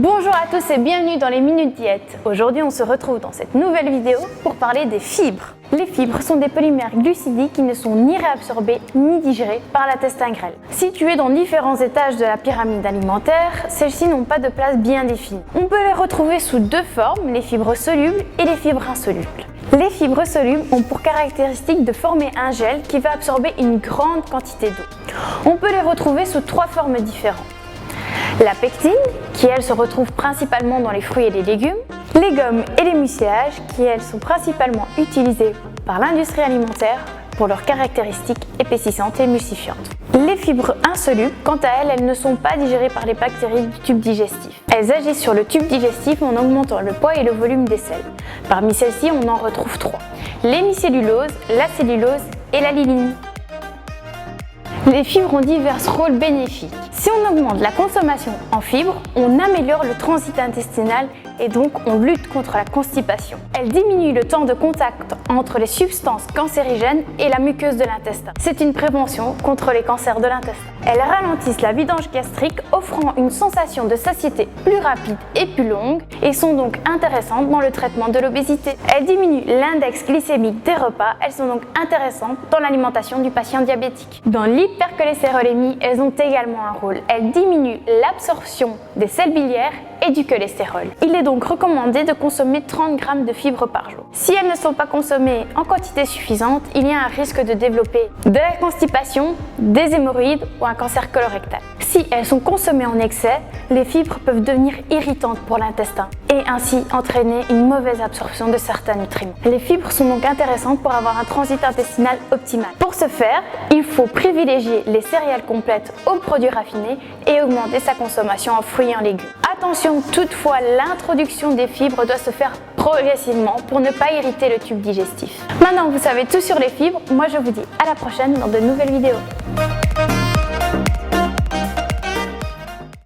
Bonjour à tous et bienvenue dans les Minutes Diète. Aujourd'hui, on se retrouve dans cette nouvelle vidéo pour parler des fibres. Les fibres sont des polymères glucidiques qui ne sont ni réabsorbés ni digérés par l'intestin grêle. Situés dans différents étages de la pyramide alimentaire, celles-ci n'ont pas de place bien définie. On peut les retrouver sous deux formes, les fibres solubles et les fibres insolubles. Les fibres solubles ont pour caractéristique de former un gel qui va absorber une grande quantité d'eau. On peut les retrouver sous trois formes différentes. La pectine, qui elle se retrouve principalement dans les fruits et les légumes, les gommes et les mucilages, qui elles sont principalement utilisées par l'industrie alimentaire pour leurs caractéristiques épaississantes et émulsifiantes. Les fibres insolubles, quant à elles, elles ne sont pas digérées par les bactéries du tube digestif. Elles agissent sur le tube digestif en augmentant le poids et le volume des selles. Parmi celles-ci, on en retrouve trois: l'hémicellulose, la cellulose et la lignine. Les fibres ont divers rôles bénéfiques. Si on augmente la consommation en fibres, on améliore le transit intestinal et donc on lutte contre la constipation. Elles diminuent le temps de contact entre les substances cancérigènes et la muqueuse de l'intestin. C'est une prévention contre les cancers de l'intestin. Elles ralentissent la vidange gastrique, offrant une sensation de satiété plus rapide et plus longue et sont donc intéressantes dans le traitement de l'obésité. Elles diminuent l'index glycémique des repas, elles sont donc intéressantes dans l'alimentation du patient diabétique. Dans l'hypercholestérolémie, elles ont également un rôle. Elles diminuent l'absorption des sels biliaires et du cholestérol. Il est donc recommandé de consommer 30 g de fibres par jour. Si elles ne sont pas consommées en quantité suffisante, il y a un risque de développer de la constipation, des hémorroïdes ou un cancer colorectal. Si elles sont consommées en excès, les fibres peuvent devenir irritantes pour l'intestin et ainsi entraîner une mauvaise absorption de certains nutriments. Les fibres sont donc intéressantes pour avoir un transit intestinal optimal. Pour ce faire, il faut privilégier les céréales complètes aux produits raffinés et augmenter sa consommation en fruits et en légumes. Attention toutefois, l'introduction des fibres doit se faire progressivement pour ne pas irriter le tube digestif. Maintenant que vous savez tout sur les fibres, moi je vous dis à la prochaine dans de nouvelles vidéos.